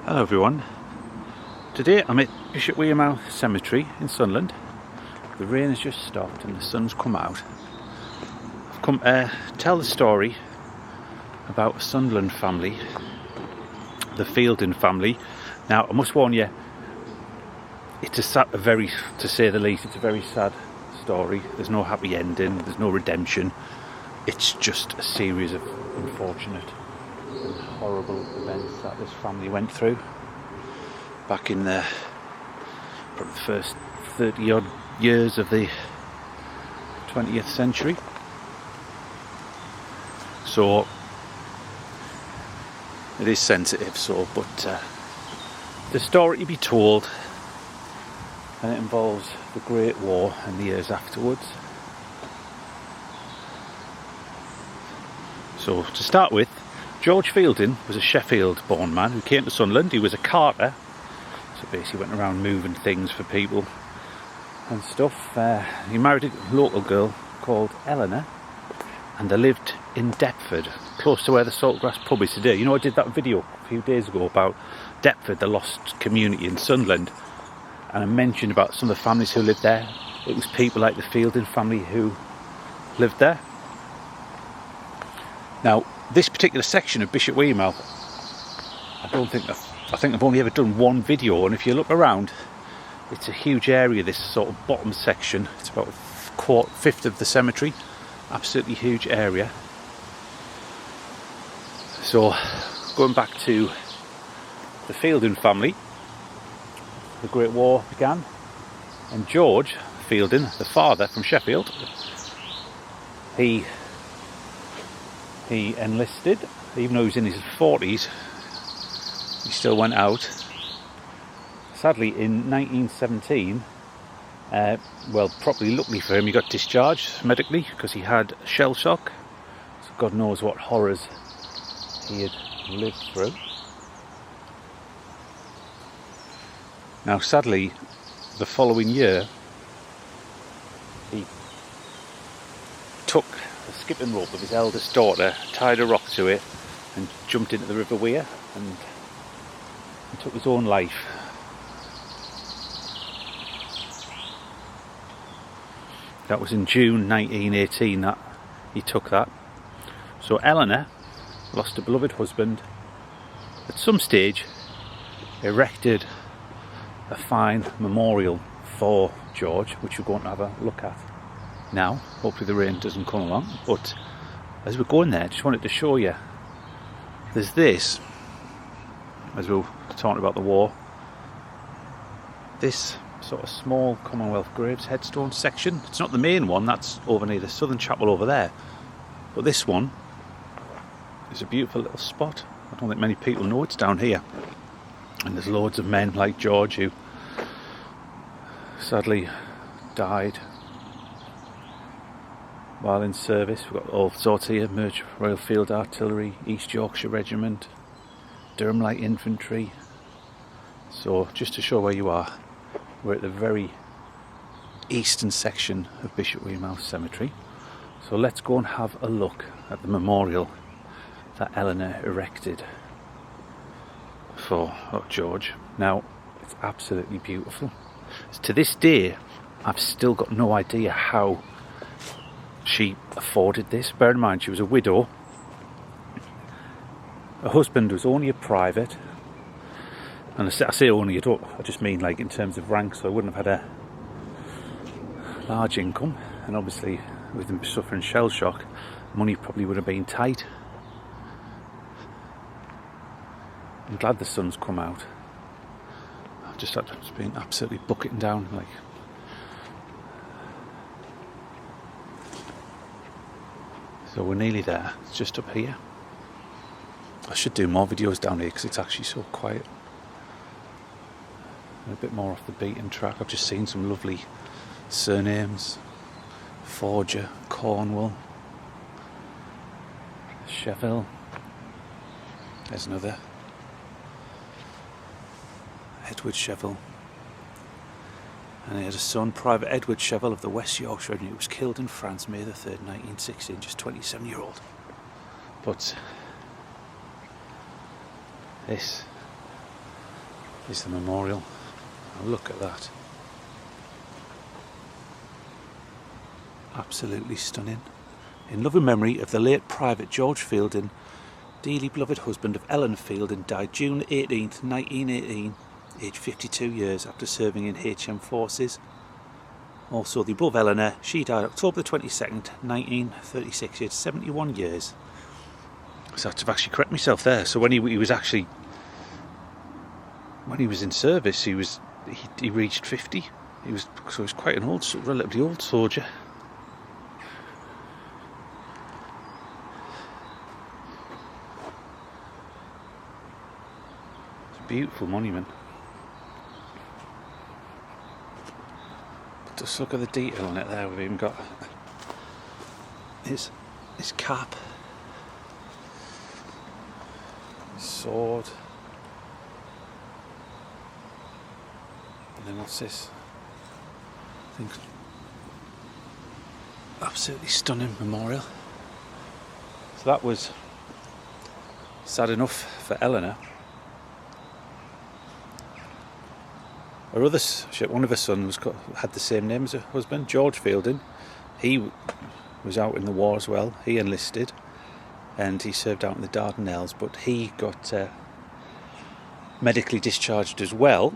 Hello everyone. Today I'm at Bishop Wearmouth Cemetery in Sunderland. The rain has just stopped and the sun's come out. I've come to tell the story about a Sunderland family, the Fielding family. Now I must warn you, it's to say the least, it's a very sad story. There's no happy ending, there's no redemption. It's just a series of unfortunate and horrible events that this family went through back in the first 30 odd years of the 20th century. So it is sensitive, but the story to be told, and it involves the Great War and the years afterwards. So to start with, George Fielding was a Sheffield-born man who came to Sunderland. He was a carter, so basically went around moving things for people and stuff. He married a local girl called Eleanor, and they lived in Deptford, close to where the Saltgrass pub is today. You know, I did that video a few days ago about Deptford, the lost community in Sunderland, and I mentioned about some of the families who lived there. It was people like the Fielding family who lived there. Now, this particular section of Bishop Wearmouth, I think I've only ever done one video, and if you look around, it's a huge area, this sort of bottom section. It's about a fifth of the cemetery, absolutely huge area. So, going back to the Fielding family, the Great War began, and George Fielding, the father from Sheffield, he enlisted. Even though he was in his 40s, he still went out. Sadly, in 1917, probably luckily for him, he got discharged medically because he had shell shock. So God knows what horrors he had lived through. Now, sadly, the following year, he took a skipping rope of his eldest daughter, tied a rock to it, and jumped into the River Wear and took his own life. That was in June 1918 that he took that. So Eleanor lost a beloved husband. At some stage, erected a fine memorial for George, which we're going to have a look at now. Hopefully the rain doesn't come along, but as we're going there, I just wanted to show you, there's this, as we were talking about the war, this sort of small Commonwealth Graves headstone section. It's not the main one, that's over near the Southern Chapel over there, but this one is a beautiful little spot. I don't think many people know it's down here, and there's loads of men like George who sadly died while in service. We've got all sorts here: Merchant Royal Field Artillery, East Yorkshire Regiment, Durham Light Infantry. So just to show where you are, we're at the very eastern section of Bishop Wearmouth Cemetery. So let's go and have a look at the memorial that Eleanor erected for George. Now, it's absolutely beautiful. To this day, I've still got no idea how she afforded this. Bear in mind, she was a widow. Her husband was only a private, and I say only, I just mean like in terms of rank, so I wouldn't have had a large income, and obviously with him suffering shell shock, money probably would have been tight. I'm glad the sun's come out. I've just been absolutely bucketing down, like. So we're nearly there. It's just up here. I should do more videos down here because it's actually so quiet. A bit more off the beaten track. I've just seen some lovely surnames: Forger, Cornwall, Sheffield. There's another. Edward Sheffield. And he had a son, Private Edward Sheffield of the West Yorkshire Regiment, who was killed in France May the 3rd, 1916, just 27-year-old. But this is the memorial. Now look at that. Absolutely stunning. In loving memory of the late Private George Fielding, dearly beloved husband of Eleanor Fielding, died June 18th, 1918, aged 52 years after serving in HM forces. Also the above Eleanor, she died October the 22nd, 1936, aged 71 years. So I have to actually correct myself there. So when he was in service, he reached 50. He was quite an relatively old soldier. Beautiful monument. But just look at the detail on it there. We've even got his cap, his sword, and then what's this? I think absolutely stunning memorial. So that was sad enough for Eleanor. One of her sons had the same name as her husband, George Fielding. He was out in the war as well. He enlisted and he served out in the Dardanelles, but he got medically discharged as well.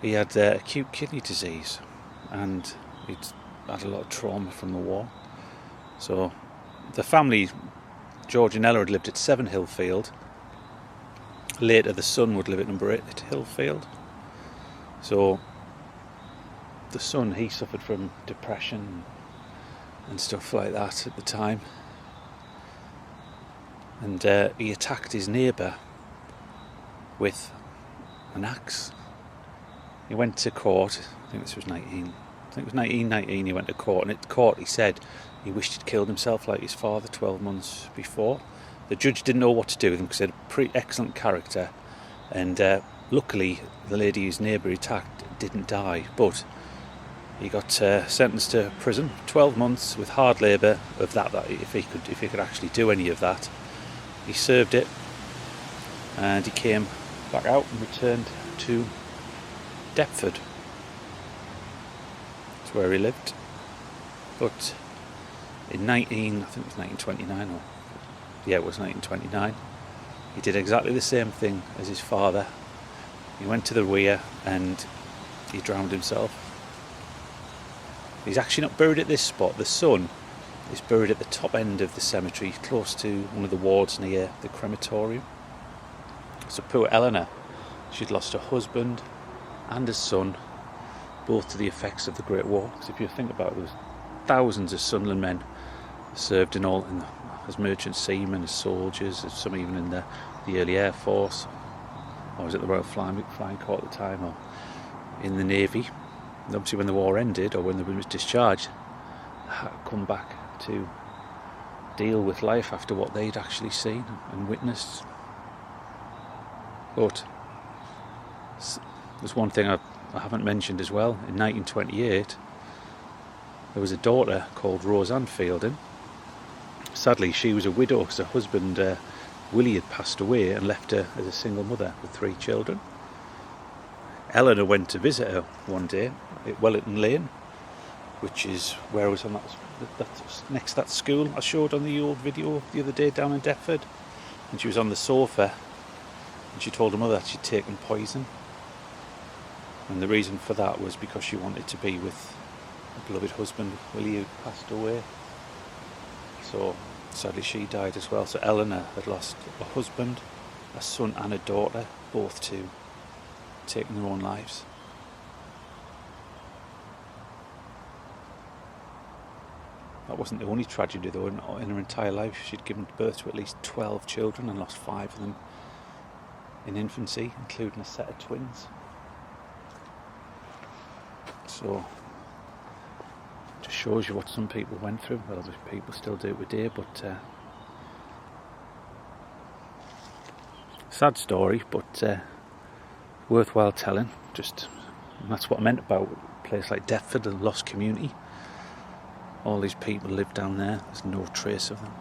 He had acute kidney disease and he'd had a lot of trauma from the war. So the family, George and Ella, had lived at 7 Hillfield. Later the son would live at number 8 at Hillfield. So the son, he suffered from depression and stuff like that at the time. And he attacked his neighbour with an axe. He went to court, I think it was 1919, he went to court, and at court he said he wished he'd killed himself like his father 12 months before. The judge didn't know what to do with him because he had a pretty excellent character, and luckily the lady whose neighbour he attacked didn't die, but he got sentenced to prison, 12 months with hard labour of that if he could actually do any of that. He served it and he came back out and returned to Deptford. That's where he lived. But in I think it was 1929, it was 1929, he did exactly the same thing as his father. He went to the weir and he drowned himself. He's actually not buried at this spot. The son is buried at the top end of the cemetery, close to one of the wards near the crematorium. So poor Eleanor, she'd lost her husband and his son, both to the effects of the Great War. Because if you think about it, there was thousands of Sunderland men served as merchant seamen, as soldiers, as some even in the early Air Force. I was at the Royal Flying Corps at the time, or in the Navy. And obviously when the war ended, or when they were discharged, they had to come back to deal with life after what they'd actually seen and witnessed. But there's one thing I haven't mentioned as well. In 1928, there was a daughter called Roseanne Fielding. Sadly, she was a widow because her husband, Willie, had passed away and left her as a single mother with 3 children. Eleanor went to visit her one day at Wellington Lane, which is where I was on that's next to that school I showed on the old video the other day down in Deptford. And she was on the sofa and she told her mother that she'd taken poison. And the reason for that was because she wanted to be with her beloved husband, Willie, who passed away. So sadly she died as well. So Eleanor had lost a husband, a son and a daughter, both to taking their own lives. That wasn't the only tragedy though. In her entire life she'd given birth to at least 12 children and lost 5 of them in infancy, including a set of twins. So just shows you what some people went through. Well, people still do it today, but sad story, but worthwhile telling. And that's what I meant about a place like Deptford, a lost community. All these people live down there. There's no trace of them.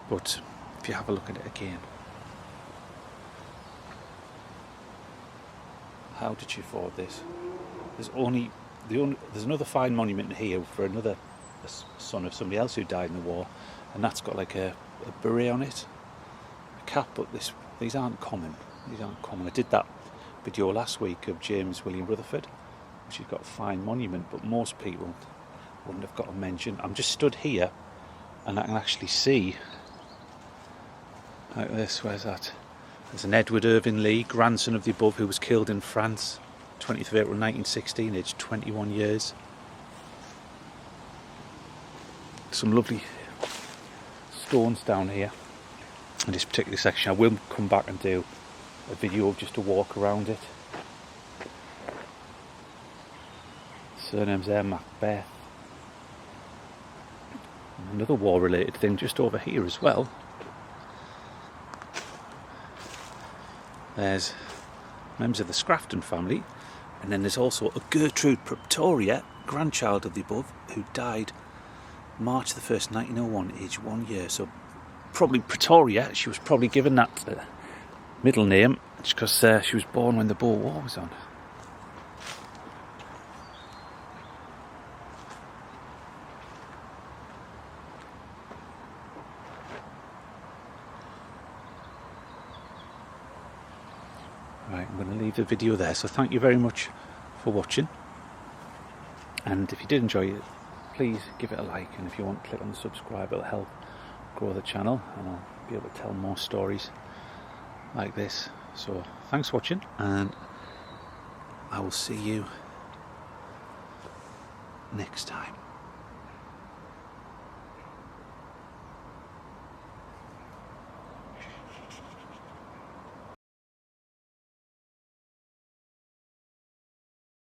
But if you have a look at it again, how did she afford this? There's another fine monument here for another son of somebody else who died in the war, and that's got like a beret on it, a cap. But these aren't common. I did that video last week of James William Rutherford, which has got a fine monument, but most people wouldn't have got a mention. I'm just stood here, and I can actually see like this. Where's that? There's an Edward Irving Lee, grandson of the above, who was killed in France, 20th of April 1916, aged 21 years. Some lovely stones down here in this particular section. I will come back and do a video of just a walk around it. Surnames there, Macbeth. Another war-related thing just over here as well. There's members of the Scrafton family, and then there's also a Gertrude Pretoria, grandchild of the above, who died March the 1st, 1901, aged 1 year. So probably Pretoria. She was probably given that middle name just because she was born when the Boer War was on. Right, I'm going to leave the video there, so thank you very much for watching, and if you did enjoy it, please give it a like, and if you want, click on the subscribe. It'll help grow the channel, and I'll be able to tell more stories like this. So thanks for watching, and I will see you next time.